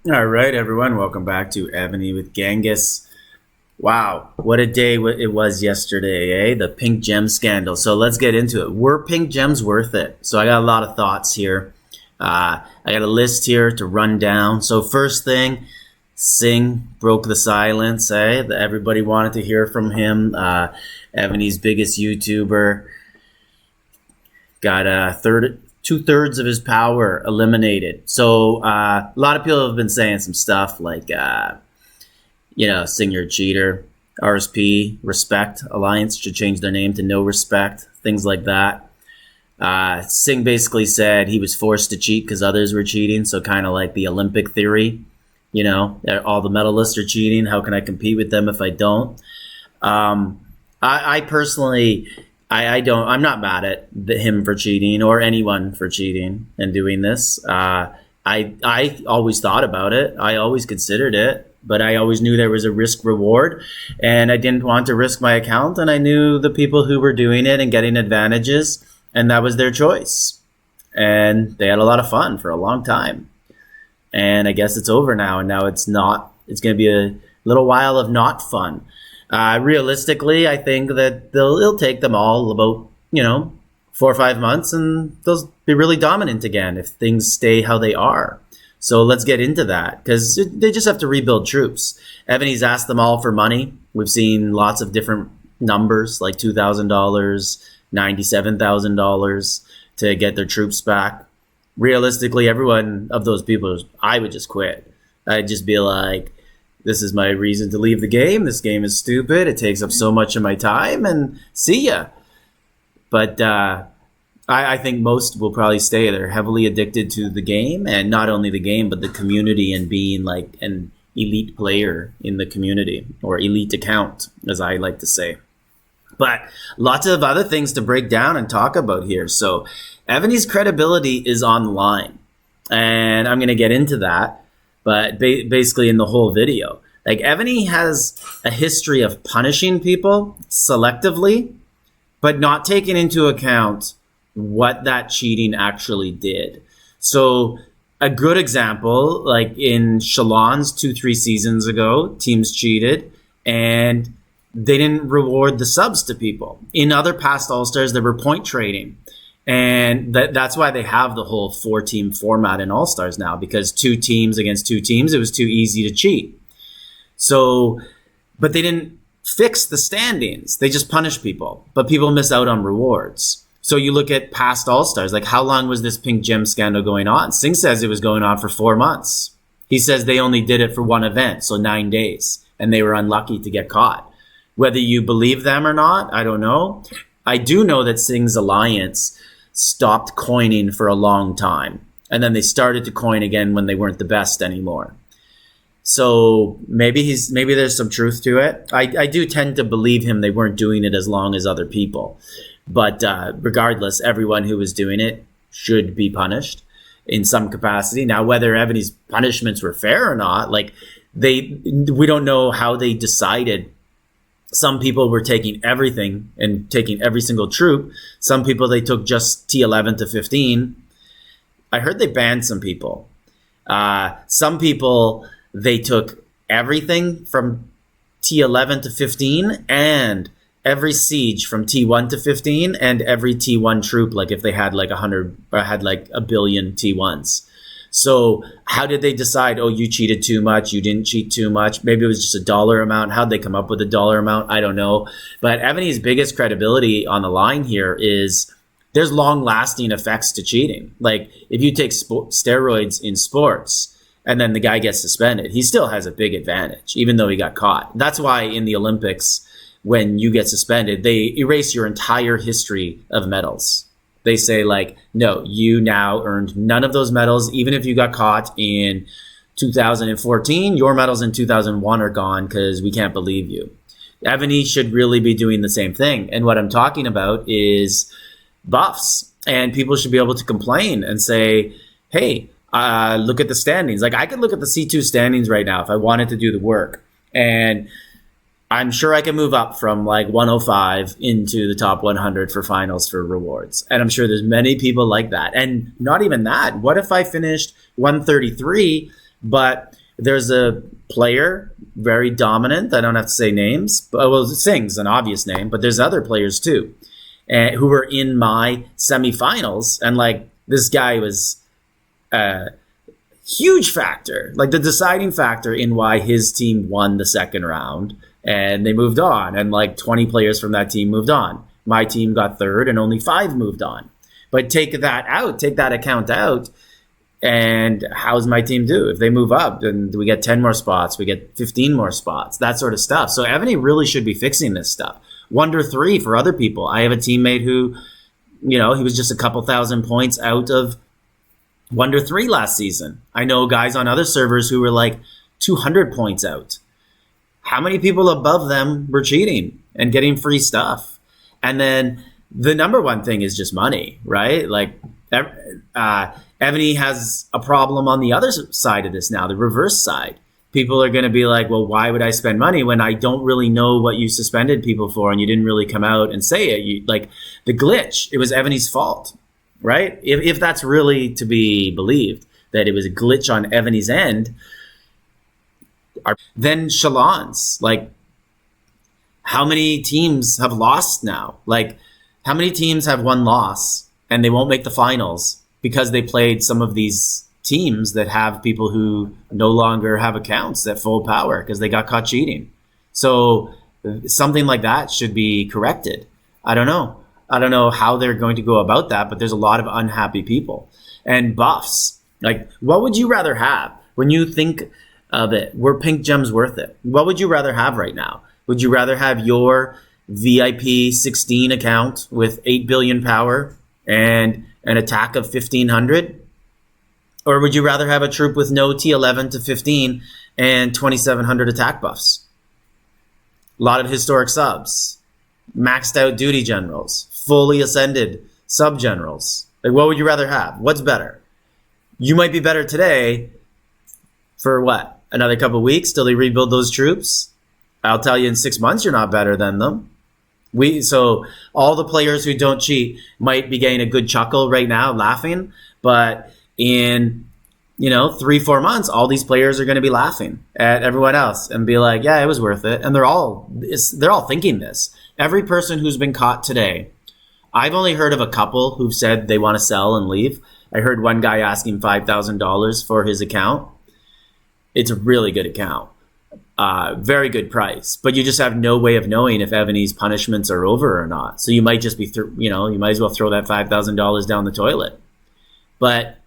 All right, everyone, welcome back to Evony with Genghis. Wow, what a day it was yesterday, eh? The pink gem scandal. So let's get into it. Were pink gems worth it? So I got a lot of thoughts here. I got a list here to run down. So first thing, Singh broke the silence, eh? Everybody wanted to hear from him. Evony's biggest YouTuber got two-thirds of his power eliminated. So a lot of people have been saying some stuff like, Sing You're a Cheater, RSP, Respect Alliance should change their name to No Respect, things like that. Singh basically said he was forced to cheat because others were cheating, so kind of like the Olympic theory. All the medalists are cheating. How can I compete with them if I don't? I personally, I don't. I'm not mad at him for cheating or anyone for cheating and doing this. I always thought about it. I always considered it, but I always knew there was a risk reward, and I didn't want to risk my account. And I knew the people who were doing it and getting advantages, and that was their choice. And they had a lot of fun for a long time. And I guess it's over now, and now it's not. It's going to be a little while of not fun. Realistically, I think that it'll take them all about, 4 or 5 months, and they'll be really dominant again if things stay how they are. So let's get into that, because they just have to rebuild troops. Evony's asked them all for money. We've seen lots of different numbers, like $2,000, $97,000 to get their troops back. Realistically, every one of those people, I would just quit. I'd just be like, this is my reason to leave the game. This game is stupid. It takes up so much of my time, and see ya. But I think most will probably stay. They're heavily addicted to the game, and not only the game, but the community and being like an elite player in the community, or elite account, as I like to say. But lots of other things to break down and talk about here. So Evony's credibility is on the line, and I'm going to get into that. But basically in the whole video, like, Evony has a history of punishing people selectively, but not taking into account what that cheating actually did. So a good example, like in Shalon's 2-3 seasons ago, teams cheated and they didn't reward the subs to people. In other past All-Stars, there were point trading. And that's why they have the whole 4-team format in All-Stars now, because 2 teams against 2 teams, it was too easy to cheat. So, but they didn't fix the standings. They just punish people, but people miss out on rewards. So you look at past All-Stars, like, how long was this pink gem scandal going on? Singh says it was going on for 4 months. He says they only did it for one event, so 9 days, and they were unlucky to get caught. Whether you believe them or not, I don't know. I do know that Singh's alliance stopped coining for a long time, and then they started to coin again when they weren't the best anymore. So maybe there's some truth to it. I do tend to believe him. They weren't doing it as long as other people, but regardless, everyone who was doing it should be punished in some capacity. Now, whether Evony's punishments were fair or not, like, we don't know how they decided. Some people were taking everything and taking every single troop. Some people, they took just T11 to 15. I heard they banned some people. Some people, they took everything from T11 to 15 and every siege from T1 to 15 and every T1 troop, like if they had like 100 or had like a billion T1s. So how did they decide, oh, you cheated too much, you didn't cheat too much? Maybe it was just a dollar amount. How'd they come up with a dollar amount? I don't know. But Evony's biggest credibility on the line here is there's long-lasting effects to cheating. Like, if you take steroids in sports and then the guy gets suspended, he still has a big advantage, even though he got caught. That's why in the Olympics, when you get suspended, they erase your entire history of medals. They say, like, no, you now earned none of those medals. Even if you got caught in 2014, your medals in 2001 are gone because we can't believe you. Evony should really be doing the same thing. And what I'm talking about is buffs. And people should be able to complain and say, hey, look at the standings. Like, I could look at the C2 standings right now if I wanted to do the work. And I'm sure I can move up from like 105 into the top 100 for finals for rewards. And I'm sure there's many people like that. And not even that. What if I finished 133, But there's a player, very dominant. I don't have to say names. But, well, Singh's an obvious name, but there's other players too, who were in my semifinals. And like this guy was a huge factor, like the deciding factor in why his team won the second round. And they moved on. And like 20 players from that team moved on. My team got third and only 5 moved on. But take that account out. And how's my team do? If they move up, then do we get 10 more spots? We get 15 more spots, that sort of stuff. So Evony really should be fixing this stuff. Wonder 3 for other people. I have a teammate who, he was just a couple thousand points out of Wonder 3 last season. I know guys on other servers who were like 200 points out. How many people above them were cheating and getting free stuff? And then the number one thing is just money, right? Like, Evony has a problem on the other side of this now, the reverse side. People are going to be like, well, why would I spend money when I don't really know what you suspended people for and you didn't really come out and say it? Like the glitch, it was Evony's fault, right? If that's really to be believed, that it was a glitch on Evony's end, then Shalon's, like, how many teams have lost now? Like, how many teams have one loss and they won't make the finals because they played some of these teams that have people who no longer have accounts at full power because they got caught cheating? So something like that should be corrected. I don't know how they're going to go about that, but there's a lot of unhappy people. And buffs, like, what would you rather have when you think of it? Were pink gems worth it? What would you rather have right now? Would you rather have your VIP 16 account with 8 billion power and an attack of 1,500? Or would you rather have a troop with no T11 to 15 and 2,700 attack buffs? A lot of historic subs, maxed out duty generals, fully ascended sub generals. Like, what would you rather have? What's better? You might be better today for what? Another couple of weeks till they rebuild those troops? I'll tell you, in 6 months, you're not better than them. So all the players who don't cheat might be getting a good chuckle right now, laughing, but in 3-4 months, all these players are going to be laughing at everyone else and be like, yeah, it was worth it. And they're all thinking this. Every person who's been caught today, I've only heard of a couple who've said they want to sell and leave. I heard one guy asking $5,000 for his account. It's a really good account. Very good price, but you just have no way of knowing if Evony's punishments are over or not. So you might just be, you might as well throw that $5,000 down the toilet. But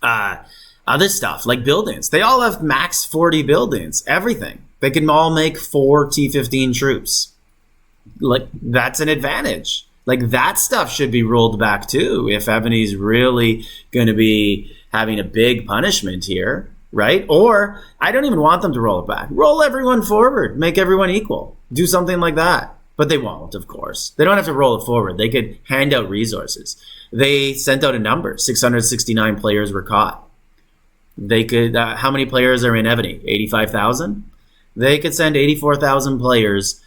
other stuff like buildings, they all have max 40 buildings, everything. They can all make 4 T15 troops. Like, that's an advantage. Like, that stuff should be rolled back too if Evony's really going to be having a big punishment here. Right? Or I don't even want them to roll it back. Roll everyone forward. Make everyone equal. Do something like that. But they won't, of course. They don't have to roll it forward. They could hand out resources. They sent out a number. 669 players were caught. They could, how many players are in Evony? 85,000? They could send 84,000 players,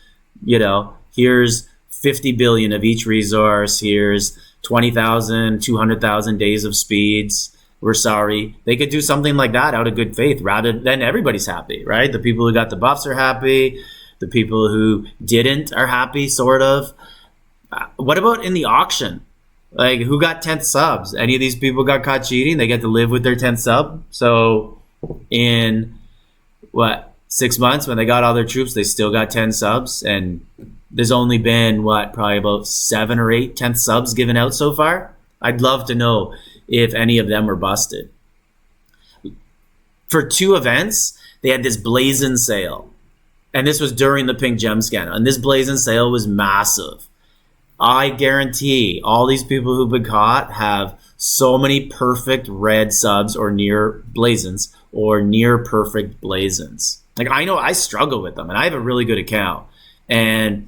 here's 50 billion of each resource. Here's 20,000, 200,000 days of speeds. We're sorry. They could do something like that out of good faith rather than everybody's happy, right? The people who got the buffs are happy. The people who didn't are happy, sort of. What about in the auction? Like, who got 10th subs? Any of these people got caught cheating? They get to live with their 10th sub. So in, 6 months when they got all their troops, they still got 10 subs. And there's only been, probably about 7 or 8 10th subs given out so far. I'd love to know if any of them were busted. For 2 events, they had this blazing sale. And this was during the pink gem scandal. And this blazing sale was massive. I guarantee all these people who've been caught have so many perfect red subs or near blazons or near perfect blazons. Like, I know I struggle with them and I have a really good account. And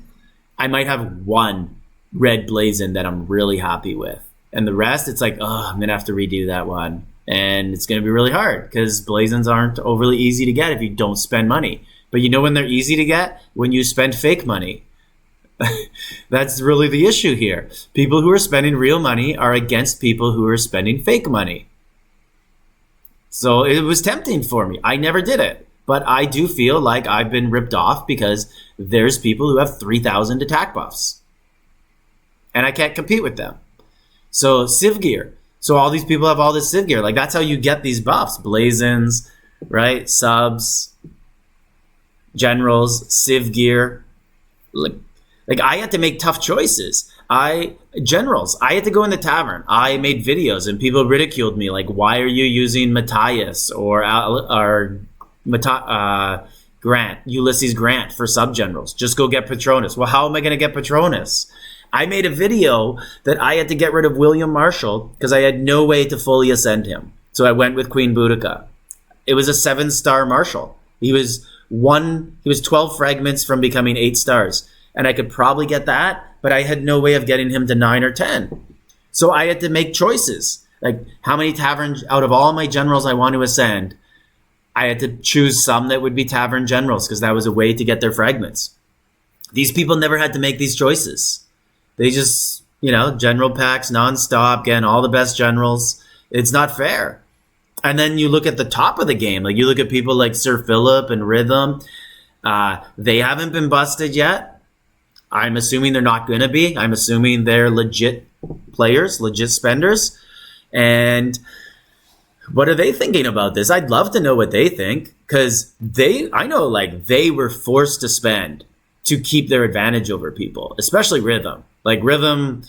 I might have 1 red blazon that I'm really happy with. And the rest, it's like, I'm going to have to redo that one. And it's going to be really hard because blazons aren't overly easy to get if you don't spend money. But you know when they're easy to get? When you spend fake money. That's really the issue here. People who are spending real money are against people who are spending fake money. So it was tempting for me. I never did it. But I do feel like I've been ripped off because there's people who have 3,000 attack buffs. And I can't compete with them. So Civ gear. So all these people have all this Civ gear. Like, that's how you get these buffs. Blazons, right? Subs, generals, Civ gear. Like I had to make tough choices. I had to go in the tavern. I made videos and people ridiculed me. Like, why are you using Matthias or Grant, Ulysses Grant for sub generals? Just go get Patronus. Well, how am I going to get Patronus? I made a video that I had to get rid of William Marshall because I had no way to fully ascend him. So I went with Queen Boudica. It was a 7-star Marshal. He was 12 fragments from becoming 8 stars. And I could probably get that, but I had no way of getting him to 9 or 10. So I had to make choices. Like, how many taverns out of all my generals I want to ascend? I had to choose some that would be tavern generals because that was a way to get their fragments. These people never had to make these choices. They just, general packs nonstop, getting all the best generals. It's not fair. And then you look at the top of the game. Like, you look at people like Sir Philip and Rhythm. They haven't been busted yet. I'm assuming they're not going to be. I'm assuming they're legit players, legit spenders. And what are they thinking about this? I'd love to know what they think, because I know they were forced to spend to keep their advantage over people, especially Rhythm. Like, Rhythm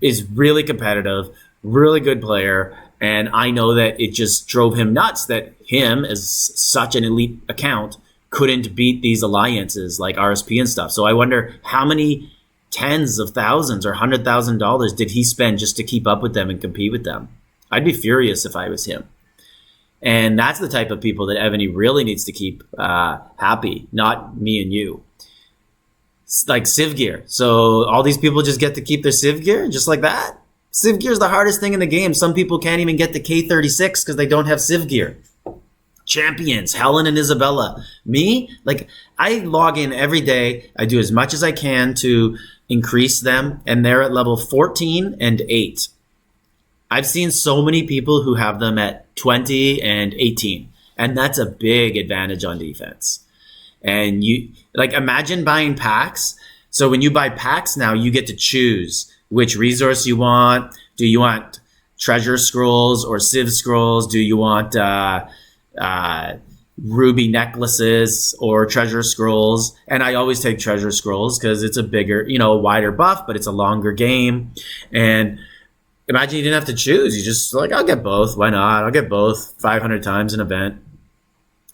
is really competitive, really good player, and I know that it just drove him nuts that him, as such an elite account, couldn't beat these alliances like RSP and stuff. So I wonder how many tens of thousands or $100,000 did he spend just to keep up with them and compete with them? I'd be furious if I was him. And that's the type of people that Evony really needs to keep happy, not me and you. It's like Civ gear. So all these people just get to keep their Civ gear just like that? Civ gear is the hardest thing in the game. Some people can't even get to K36 because they don't have Civ gear. Champions, Helen and Isabella. Me, I log in every day. I do as much as I can to increase them, and they're at level 14 and 8. I've seen so many people who have them at 20 and 18, and that's a big advantage on defense. And you imagine buying packs. So when you buy packs now, you get to choose which resource you want. Do you want treasure scrolls or Civ scrolls? Do you want ruby necklaces or treasure scrolls? And I always take treasure scrolls because it's a bigger, a wider buff, but it's a longer game. And imagine you didn't have to choose. You just I'll get both. Why not? I'll get both 500 times an event.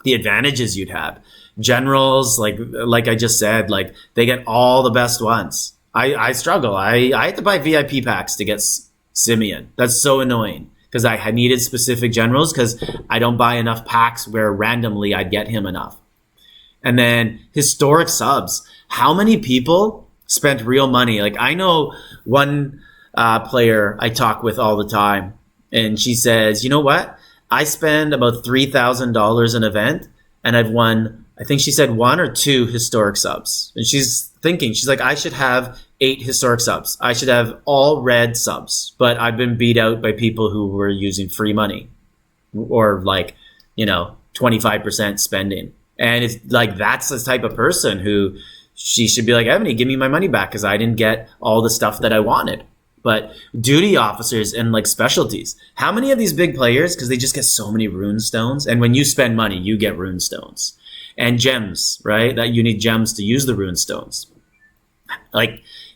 The advantages you'd have. Generals, like I just said, they get all the best ones. I struggle. I had to buy VIP packs to get Simeon. That's so annoying because I needed specific generals because I don't buy enough packs where randomly I'd get him enough. And then historic subs. How many people spent real money? I know one player I talk with all the time, and she says, you know what? I spend about $3,000 an event, and I've won, I think she said 1 or 2 historic subs. And she's like, I should have 8 historic subs. I should have all red subs. But I've been beat out by people who were using free money or 25% spending. And it's that's the type of person who she should be like, Evony, give me my money back because I didn't get all the stuff that I wanted. But duty officers and specialties. How many of these big players, because they just get so many rune stones, and when you spend money, you get rune stones. And gems, right? That you need gems to use the rune stones.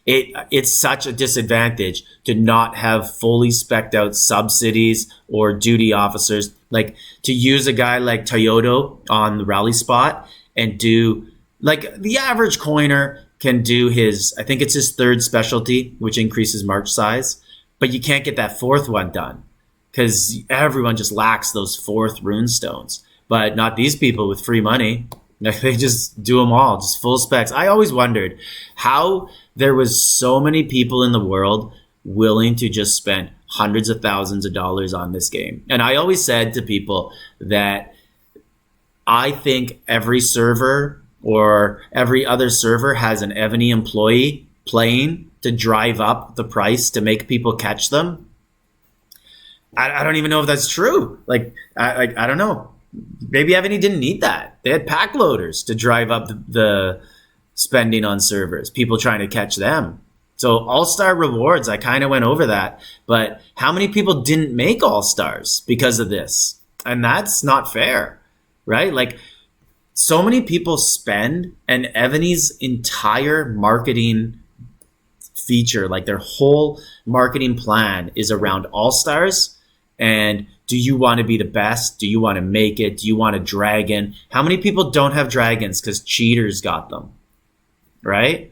It's such a disadvantage to not have fully spec'd out sub-cities or duty officers. To use a guy like Toyoto on the rally spot and do, the average coiner can do I think it's his 3rd specialty, which increases march size, but you can't get that 4th one done because everyone just lacks those 4th rune stones. But not these people with free money. They just do them all, just full specs. I always wondered how there was so many people in the world willing to just spend hundreds of thousands of dollars on this game. And I always said to people that I think every server or every other server has an Evony employee playing to drive up the price to make people catch them. I don't even know if that's true. I don't know. Maybe Evony didn't need that. They had pack loaders to drive up the spending on servers, people trying to catch them. So all-star rewards, I kind of went over that. But how many people didn't make all-stars because of this? And that's not fair, right? Like, so many people spend, and Evony's entire marketing feature, like their whole marketing plan, is around all-stars. And do you want to be the best? Do you want to make it? Do you want a dragon? How many people don't have dragons because cheaters got them, right?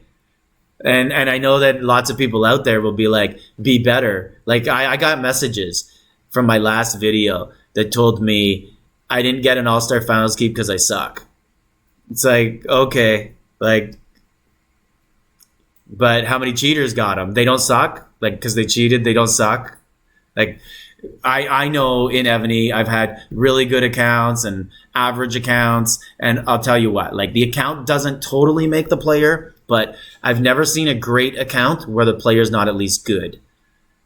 And I know that lots of people out there will be like, be better. Like I got messages from my last video that told me I didn't get an all-star finals keep because I suck. It's like, okay, like, but how many cheaters got them? They don't suck? Like, because they cheated, they don't suck? Like, I know in Evony, I've had really good accounts and average accounts. And I'll tell you what, like the account doesn't totally make the player, but I've never seen a great account where the player's not at least good.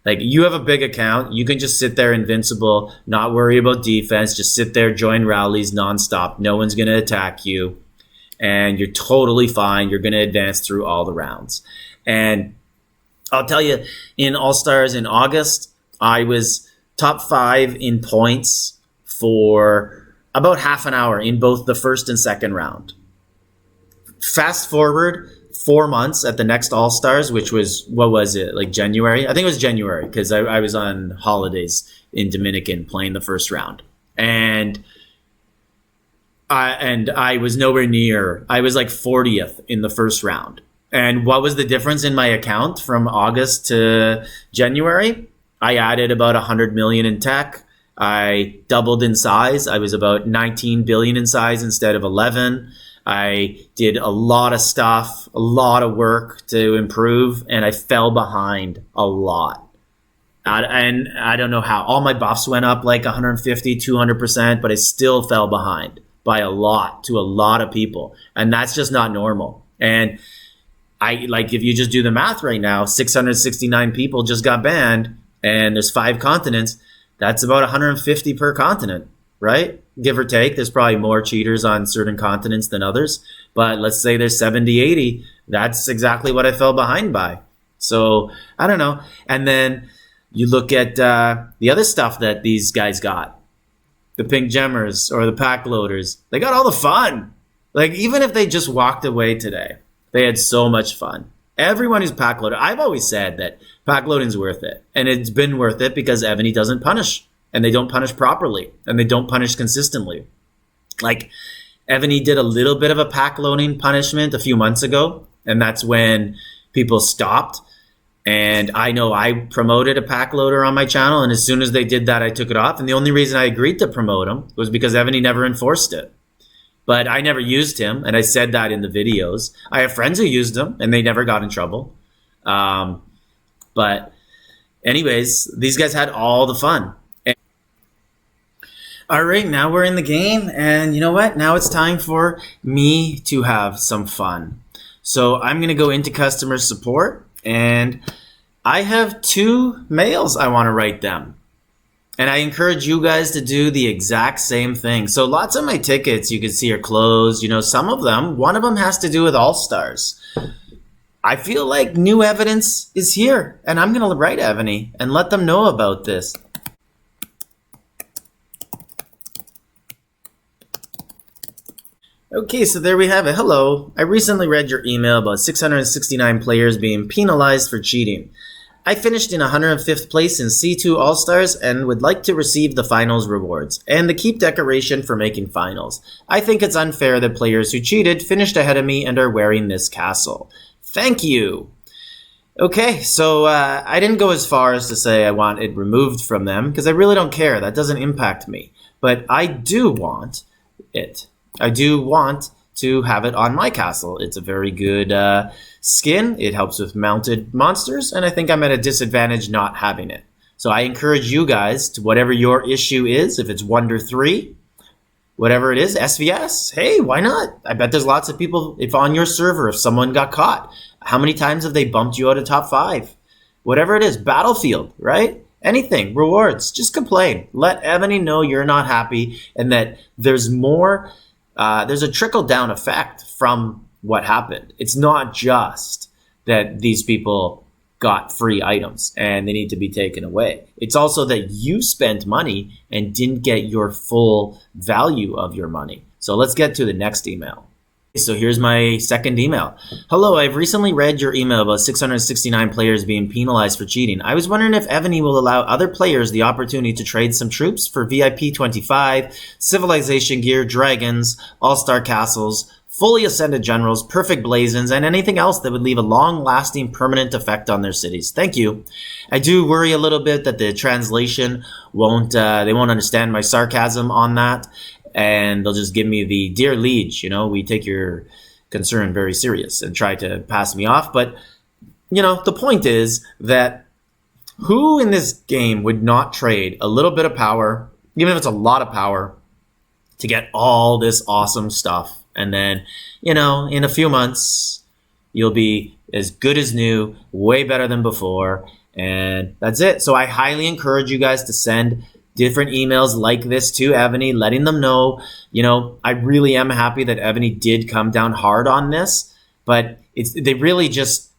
Like you have a big account, you can just sit there invincible, not worry about defense, just sit there, join rallies nonstop. No one's going to attack you. And you're totally fine. You're going to advance through all the rounds. And I'll tell you, in All-Stars in August, I was top 5 in points for about half an hour in both the first and second round. Fast forward 4 months at the next All-Stars, which was, what was it, like January? I think it was January because I was on holidays in Dominican playing the first round. And I was nowhere near. I was like 40th in the first round. And what was the difference in my account from August to January? I added about 100 million in tech. I doubled in size. I was about 19 billion in size instead of 11. I did a lot of stuff, a lot of work to improve, and I fell behind a lot. And I don't know how. All my buffs went up like 150, 200%, but I still fell behind by a lot to a lot of people. And that's just not normal. And if you just do the math right now, 669 people just got banned and there's 5 continents. That's about 150 per continent, right? Give or take. There's probably more cheaters on certain continents than others. But let's say there's 70, 80. That's exactly what I fell behind by. So I don't know. And then you look at the other stuff that these guys got. The pink gemmers or the pack loaders, they got all the fun. Like even if they just walked away today, they had so much fun. Everyone who's pack loader, I've always said that pack loading's worth it. And it's been worth it because Evony doesn't punish. And they don't punish properly. And they don't punish consistently. Like Evony did a little bit of a pack loading punishment a few months ago. And that's when people stopped. And I know I promoted a pack loader on my channel, and as soon as they did that, I took it off. And the only reason I agreed to promote him was because Evony never enforced it. But I never used him, and I said that in the videos. I have friends who used him, and they never got in trouble. But anyways, these guys had all the fun. All right, now we're in the game, and you know what? Now it's time for me to have some fun. So I'm going to go into customer support. And I have 2 mails I want to write them. And I encourage you guys to do the exact same thing. So lots of my tickets you can see are closed. You know, some of them, one of them has to do with All-Stars. I feel like new evidence is here. And I'm going to write Evony and let them know about this. Okay, so there we have it. Hello. I recently read your email about 669 players being penalized for cheating. I finished in 105th place in C2 All-Stars and would like to receive the finals rewards and the keep decoration for making finals. I think it's unfair that players who cheated finished ahead of me and are wearing this castle. Thank you. Okay, so I didn't go as far as to say I want it removed from them because I really don't care. That doesn't impact me. But I do want it. I do want to have it on my castle. It's a very good skin. It helps with mounted monsters, and I think I'm at a disadvantage not having it. So I encourage you guys to whatever your issue is, if it's Wonder 3, whatever it is, SVS, hey, why not? I bet there's lots of people, if on your server, if someone got caught, how many times have they bumped you out of top 5? Whatever it is, Battlefield, right? anything, rewards, just complain. Let Evony know you're not happy and that there's more, there's a trickle-down effect from what happened. It's not just that these people got free items and they need to be taken away. It's also that you spent money and didn't get your full value of your money. So let's get to the next email. So here's my second email. Hello, I've recently read your email about 669 players being penalized for cheating. I was wondering if Evony will allow other players the opportunity to trade some troops for VIP 25, civilization gear, dragons, all-star castles, fully ascended generals, perfect blazons, and anything else that would leave a long-lasting permanent effect on their cities. Thank you. I do worry a little bit that the translation they won't understand my sarcasm on that. And they'll just give me the dear liege, we take your concern very serious and try to pass me off. But, the point is that who in this game would not trade a little bit of power, even if it's a lot of power, to get all this awesome stuff? And then, in a few months, you'll be as good as new, way better than before. And that's it. So I highly encourage you guys to send different emails like this to Evony, letting them know, I really am happy that Evony did come down hard on this, but they really just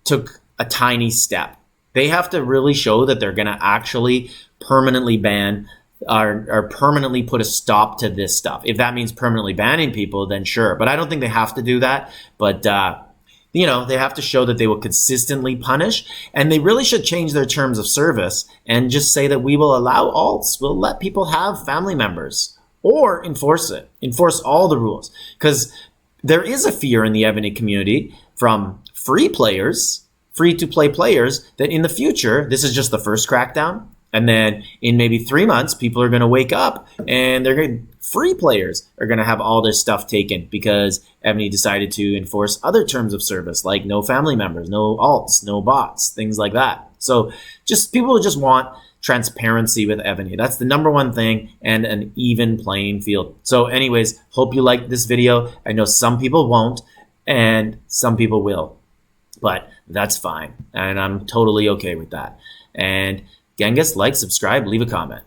took a tiny step. They have to really show that they're going to actually permanently ban or permanently put a stop to this stuff. If that means permanently banning people, then sure. But I don't think they have to do that. But they have to show that they will consistently punish, and they really should change their terms of service and just say that we will allow alts, we'll let people have family members, or enforce all the rules. Because there is a fear in the Evony community from free to play players, that in the future, this is just the first crackdown. And then in maybe 3 months, people are going to wake up and free players are going to have all this stuff taken because Evony decided to enforce other terms of service, like no family members, no alts, no bots, things like that. So people just want transparency with Evony. That's the number one thing, and an even playing field. So anyways, hope you liked this video. I know some people won't and some people will, but that's fine. And I'm totally okay with that. And Genghis, like, subscribe, leave a comment.